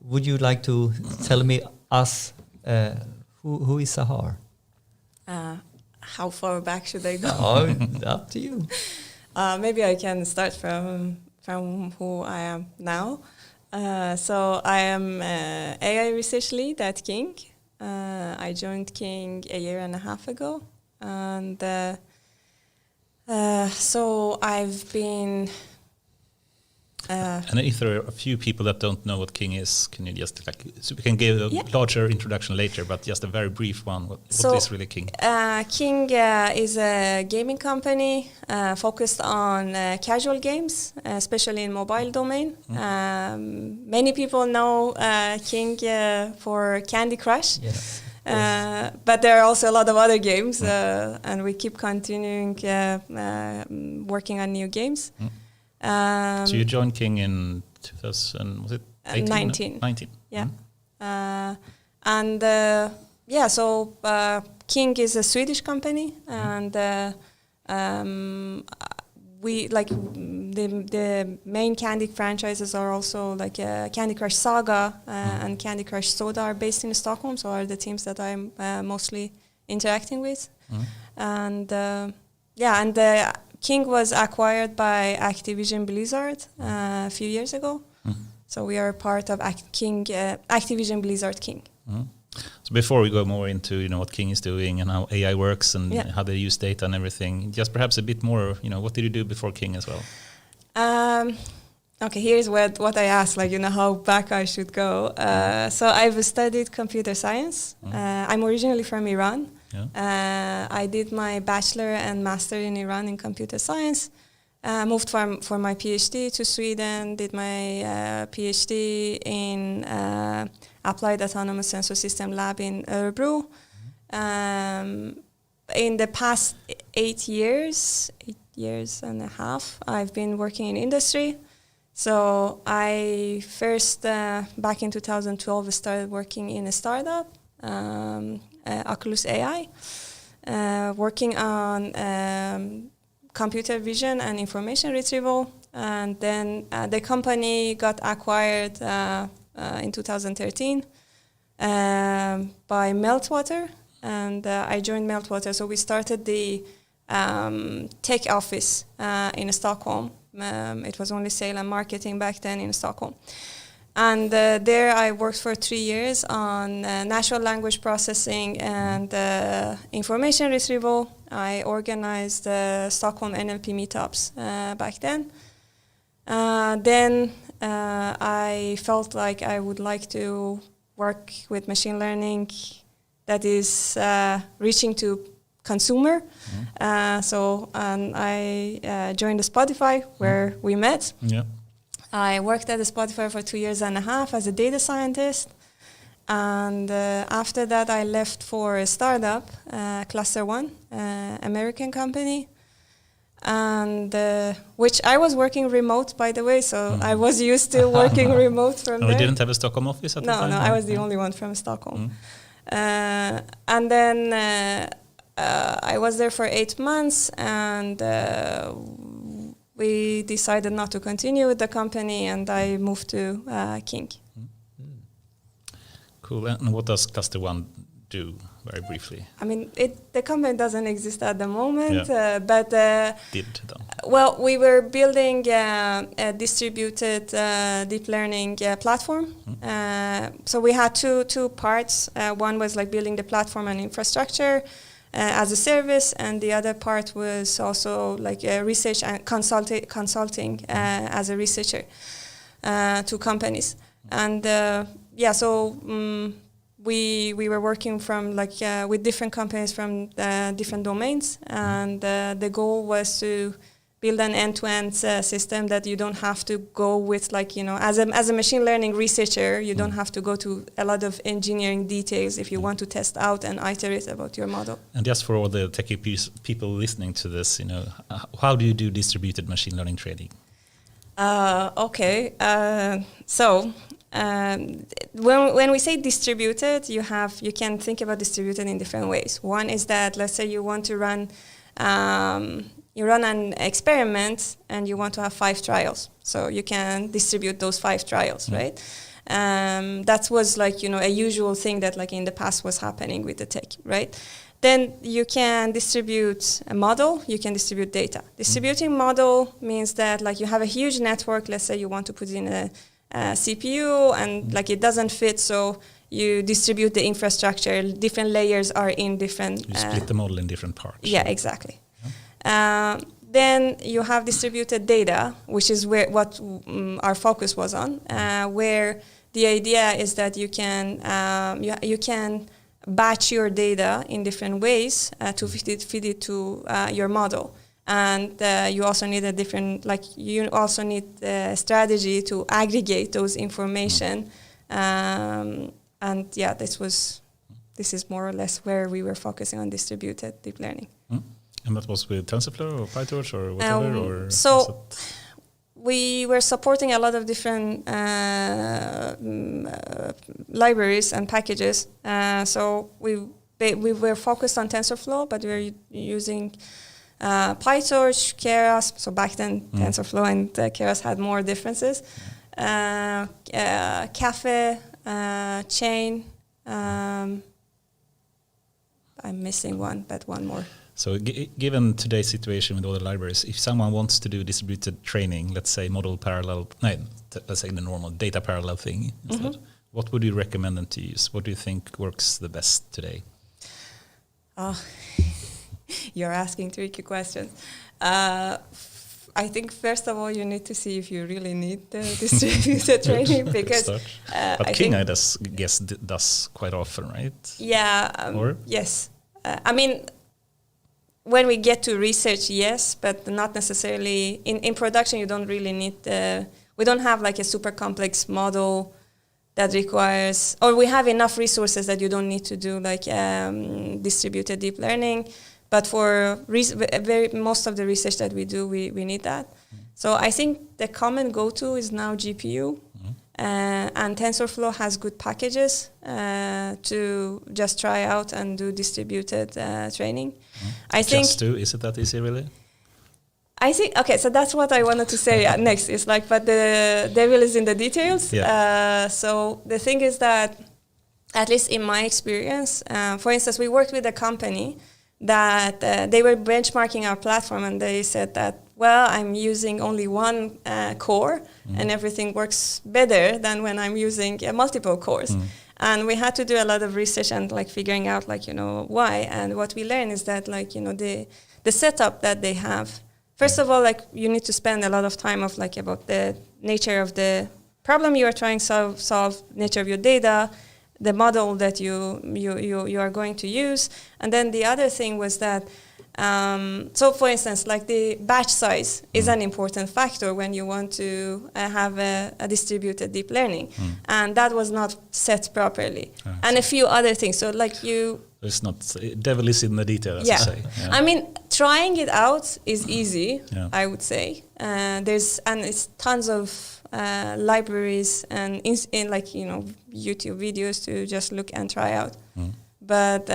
would you like to tell us who is Sahar? How far back should I go? Oh, up to you. Maybe I can start from who I am now. So I am AI research lead at King. I joined King a year and a half ago, and so I've been. And if there are a few people that don't know what King is, can you just so we can give a larger introduction later, but just a very brief one. What is really King? King is a gaming company focused on casual games, especially in mobile domain. Many people know King for Candy Crush. Yes. But there are also a lot of other games, and we keep continuing working on new games. So you joined King in 2000, was it 19? 19. Yeah. So King is a Swedish company, and we like the main Candy franchises are also like Candy Crush Saga and Candy Crush Soda are based in Stockholm, so are the teams that I'm mostly interacting with. And King was acquired by Activision Blizzard a few years ago. So we are part of Activision Blizzard King. So before we go more into what King is doing and how AI works and how they use data and everything, just perhaps a bit more, what did you do before King as well? Okay, here's what I asked, how back I should go. So I've studied computer science. I'm originally from Iran. I did my bachelor and master in Iran in computer science. Moved for my PhD to Sweden, did my PhD in Applied Autonomous Sensor System Lab in Örebro. In the past 8 years and a half, I've been working in industry. So I first, back in 2012, started working in a startup, Oculus AI, working on computer vision and information retrieval. And then the company got acquired in 2013 by Meltwater, and I joined Meltwater. So we started the tech office in Stockholm. It was only sale and marketing back then in Stockholm. And there I worked for 3 years on natural language processing and information retrieval. I organized Stockholm NLP meetups back then. Then I felt like I would like to work with machine learning that is reaching to consumer. So I joined Spotify where we met. Yeah. I worked at Spotify for 2 years and a half as a data scientist. And after that, I left for a startup, Cluster One, American company. And which I was working remote, by the way, so I was used to working remote from there. We didn't have a Stockholm office at the time? No, I was the only one from Stockholm. And then I was there for 8 months, and we decided not to continue with the company, and I moved to King. Cool. And what does Cluster One do, very briefly? I mean, the company doesn't exist at the moment, but did though. Well, we were building a distributed deep learning platform. So we had two parts. One was like building the platform and infrastructure as a service, and the other part was also like research and consulting as a researcher to companies. And so we were working from with different companies from different domains, and the goal was to build an end-to-end system that you don't have to go with, as a machine learning researcher, you don't have to go to a lot of engineering details if you want to test out and iterate about your model. And just for all the techie people listening to this, how do you do distributed machine learning training? So when we say distributed, you can think about distributed in different ways. One is that, let's say you want to run an experiment and you want to have 5 trials. So you can distribute those 5 trials, right? That was like, a usual thing that like in the past was happening with the tech, right? Then you can distribute a model, you can distribute data. Distributing model means that like you have a huge network, let's say you want to put in a CPU and like it doesn't fit, so you distribute the infrastructure, different layers are in different... You split the model in different parts. Yeah, exactly. Then you have distributed data, which is what our focus was on, where the idea is that you can batch your data in different ways to feed it to your model. And you also need a strategy to aggregate those information. And yeah, this is more or less where we were focusing on distributed deep learning. And that was with TensorFlow or PyTorch or whatever? So we were supporting a lot of different libraries and packages. So we were focused on TensorFlow, but we were using PyTorch, Keras. So back then, TensorFlow and Keras had more differences. Cafe, Chain. I'm missing one, but one more. So given today's situation with all the libraries, if someone wants to do distributed training, let's say let's say the normal data parallel thing instead, what would you recommend them to use? What do you think works the best today? You're asking tricky questions. I think first of all you need to see if you really need the distributed training because but King I guess does quite often, right? Yeah. Yes. I mean, when we get to research, yes, but not necessarily in production. You don't really need we don't have like a super complex model that requires, or we have enough resources that you don't need to do like distributed deep learning. But for most of the research that we do, we need that. So I think the common go-to is now GPU. And TensorFlow has good packages to just try out and do distributed training. I think is it that easy really? I think, okay, so that's what I wanted to say next. It's like, but the devil is in the details. Yeah. So the thing is that, at least in my experience, for instance, we worked with a company that they were benchmarking our platform and they said that, well, I'm using only one core and everything works better than when I'm using multiple cores. And we had to do a lot of research and like figuring out like, why. And what we learned is that like, the setup that they have, first of all, like you need to spend a lot of time of like about the nature of the problem you are trying to solve, nature of your data, the model that you are going to use. And then the other thing was that, so for instance, like the batch size is an important factor when you want to have a distributed deep learning. And that was not set properly. And a few other things. So like it's not, devil is in the detail, as you say. Yeah. I mean, trying it out is easy, I would say. It's tons of libraries and in like YouTube videos to just look and try out. But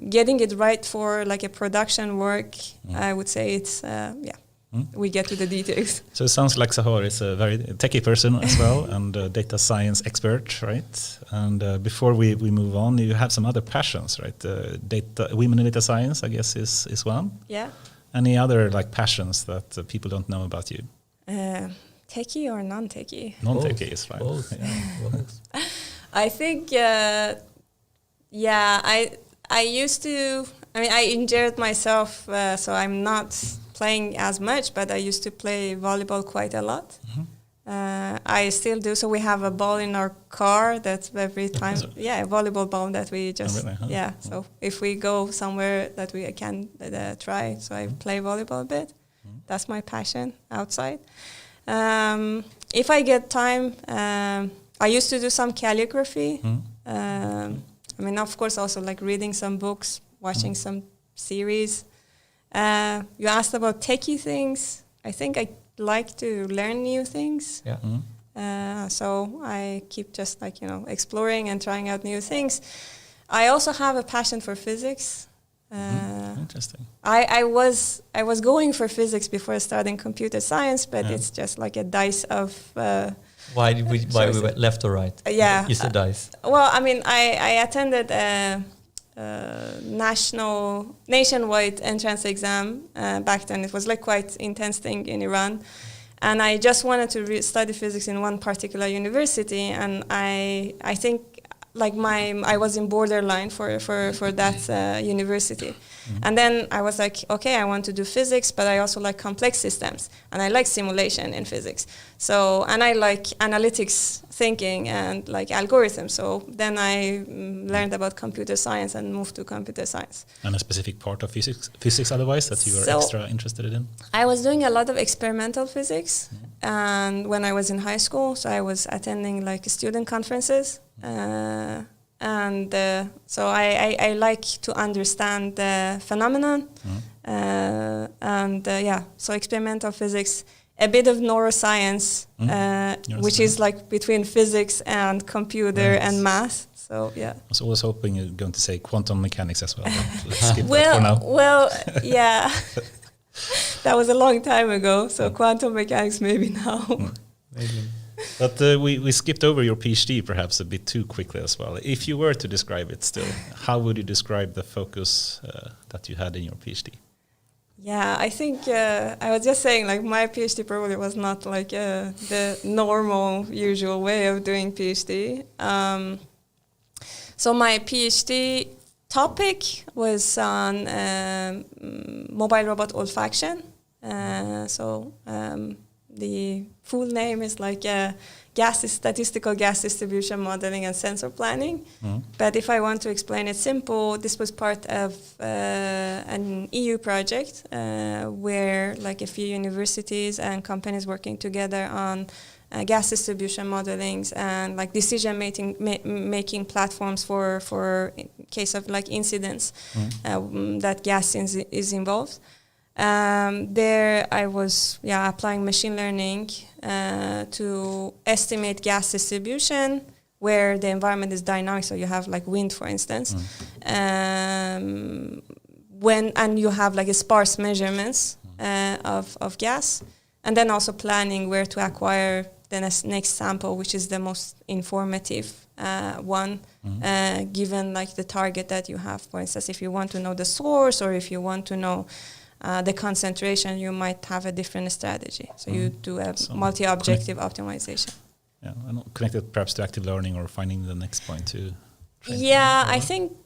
getting it right for like a production work, I would say it's we get to the details. So it sounds like Sahar is a very techie person as well and a data science expert, right? And before we move on, you have some other passions, right? Women in data science, I guess, is one. Yeah. Any other like passions that people don't know about you? Techie or non-techie? Non-techie is fine. Yeah. I think, I used to, I injured myself, so I'm not playing as much, but I used to play volleyball quite a lot. I still do. So we have a ball in our car that's every time, a volleyball ball that we just, So if we go somewhere that we can try, so I play volleyball a bit. That's my passion outside. If I get time, I used to do some calligraphy. Of course, also like reading some books, watching some series. You asked about techie things. I think I like to learn new things. Yeah. So I keep just like, exploring and trying out new things. I also have a passion for physics. Interesting. I was going for physics before starting computer science, but it's just like a dice of. Why we went left or right? Yeah. You said dice. Well, I mean, I attended a nationwide entrance exam back then. It was like quite intense thing in Iran, and I just wanted to study physics in one particular university, and I think like I was in borderline for that university. And then I was like, okay, I want to do physics, but I also like complex systems, and I like simulation in physics. So, and I like analytics thinking and like algorithms. So then I learned about computer science and moved to computer science. And a specific part of physics otherwise that you were extra interested in? I was doing a lot of experimental physics, and when I was in high school, so I was attending like student conferences. And so I like to understand the phenomenon, so experimental physics, a bit of neuroscience, which is like between physics and computer and math. So yeah, I was always hoping you're going to say quantum mechanics as well. Let's skip that for now. Well, yeah, that was a long time ago. So quantum mechanics maybe now. Maybe. But we skipped over your PhD perhaps a bit too quickly as well. If you were to describe it still, how would you describe the focus that you had in your PhD? Yeah, I think I was just saying like my PhD probably was not like the normal, usual way of doing PhD. So my PhD topic was on mobile robot olfaction. The full name is like statistical gas distribution modeling and sensor planning. But if I want to explain it simple, this was part of an EU project where like a few universities and companies working together on gas distribution modelings and like decision making platforms for in case of like incidents that gas is involved. There I was applying machine learning to estimate gas distribution where the environment is dynamic, so you have like wind, for instance, and you have like a sparse measurements of gas, and then also planning where to acquire the next sample, which is the most informative one, given like the target that you have. For instance, if you want to know the source or if you want to know the concentration, you might have a different strategy. So you do a multi-objective optimization. Yeah, and connected perhaps to active learning or finding the next point to train. Yeah, I think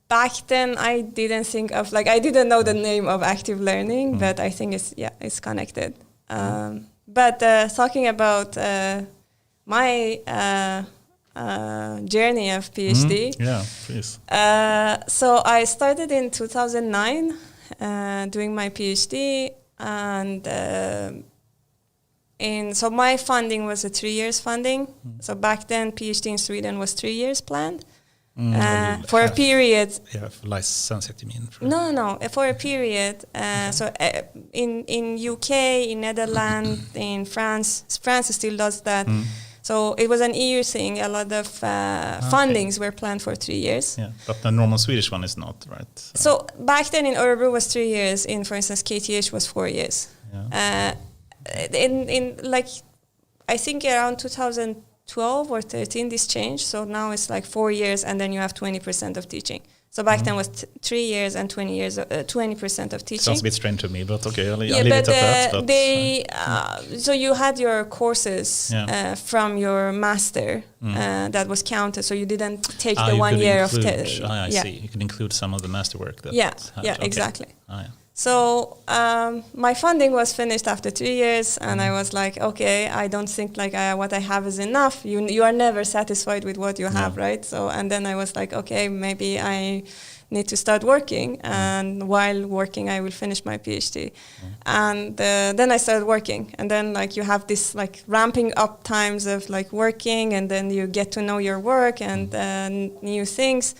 back then I didn't think of I didn't know the name of active learning, but I think it's connected. But talking about my journey of PhD. Yeah, please. So I started in 2009 doing my PhD, and so my funding was a 3 years funding. So back then PhD in Sweden was 3 years planned. For a period. Yeah, for licentiate, you mean? No, for a period. So in UK, in Netherlands, in France still does that. So it was an EU thing. A lot of fundings were planned for 3 years. Yeah, but the normal Swedish one is not, right? So back then in Örebro was 3 years. In, for instance, KTH was 4 years. Yeah. I think around 2012 or 13 this changed. So now it's like 4 years, and then you have 20% of teaching. So back then was 3 years and 20% of teaching. Sounds a bit strange to me, but okay, I'll leave it at that. But so you had your courses from your master that was counted. So you didn't take the 1 year of. I see. You can include some of the masterwork. Exactly. So my funding was finished after 3 years, and I was like, okay, I don't think what I have is enough. You are never satisfied with what you have, right? So and then I was like, okay, maybe I need to start working, and while working, I will finish my PhD. And then I started working, and then you have this ramping up times of working, and then you get to know your work and new things.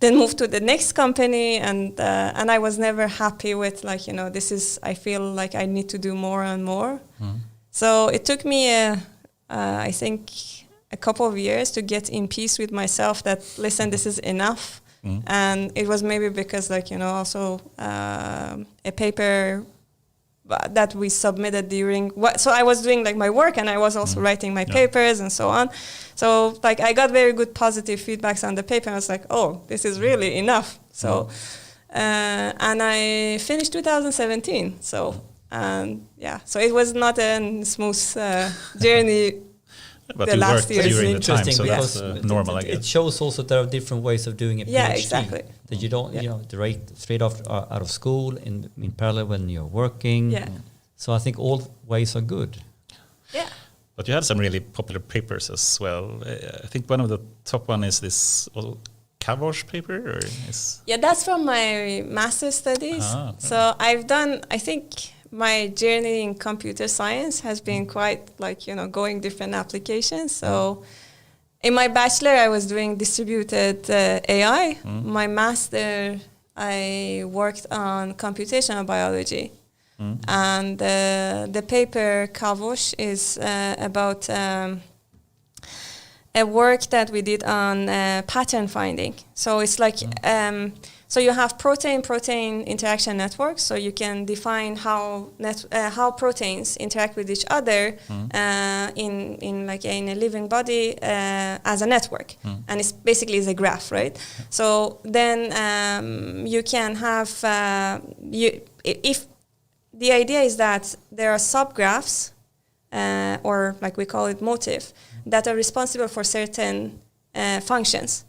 Then moved to the next company, and I was never happy with this is. I feel like I need to do more and more. So it took me, I think, a couple of years to get in peace with myself. That listen, this is enough. And it was maybe because also a paper that we submitted during so I was doing my work and I was also writing my papers and so on. So I got very good positive feedbacks on the paper. I was like, oh, this is really enough. So and I finished 2017. So so it was not a smooth journey. But the you last worked year. during the time, Interesting so because that's normal, I guess. it shows also there are different ways of doing a PhD. Yeah, exactly. That you don't, straight out of school in parallel when you're working. Yeah. So I think all ways are good. Yeah. But you had some really popular papers as well. I think one of the top one is this Kavosh paper, or is that's from my master's studies. So I've done, I think, my journey in computer science has been quite going different applications. So in my bachelor, I was doing distributed AI. My master, I worked on computational biology. And the paper Kavosh is about a work that we did on pattern finding. So it's so you have protein interaction networks. So you can define how proteins interact with each other in a living body as a network, and it's basically a graph, right? So then you can have if the idea is that there are subgraphs or we call it motif that are responsible for certain functions.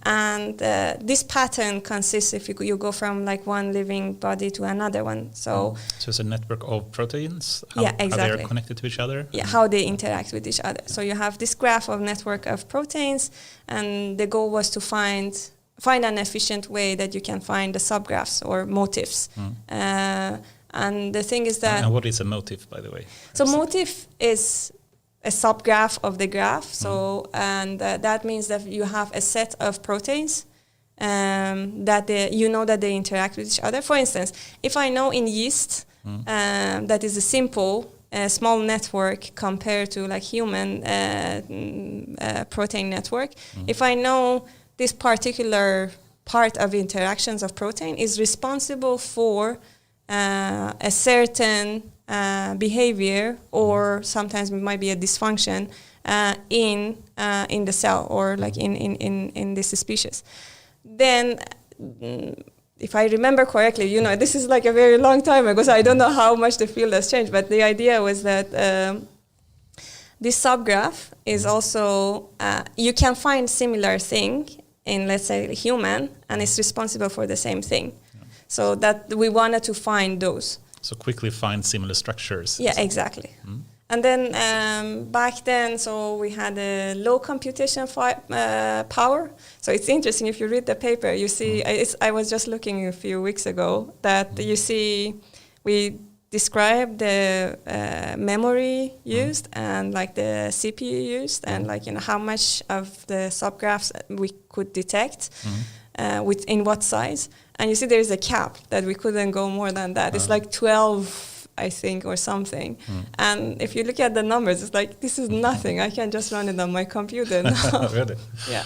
And this pattern consists if you go from one living body to another one. So it's a network of proteins? exactly. How they are connected to each other? Yeah, how they interact with each other. So you have this graph of network of proteins, and the goal was to find an efficient way that you can find the subgraphs or motifs. And the thing is that... And what is a motif, by the way? So motif is a subgraph of the graph. So that means that you have a set of proteins that they interact with each other. For instance, if I know in yeast that is a simple small network compared to human protein network, if I know this particular part of interactions of protein is responsible for a certain behavior, or sometimes it might be a dysfunction in the cell, or in this species. Then, if I remember correctly, this is a very long time ago, so I don't know how much the field has changed. But the idea was that this subgraph is also you can find similar thing in, let's say, human, and it's responsible for the same thing. So that we wanted to find those. So quickly find similar structures. Yeah, exactly. And then back then, so we had a low computation power. So it's interesting, if you read the paper, you see, I was just looking a few weeks ago, that you see we describe the memory used and the CPU used, and how much of the subgraphs we could detect in what size. And you see there is a cap that we couldn't go more than that. It's 12, I think, or something. And if you look at the numbers, it's this is nothing. I can just run it on my computer now. Really? Yeah.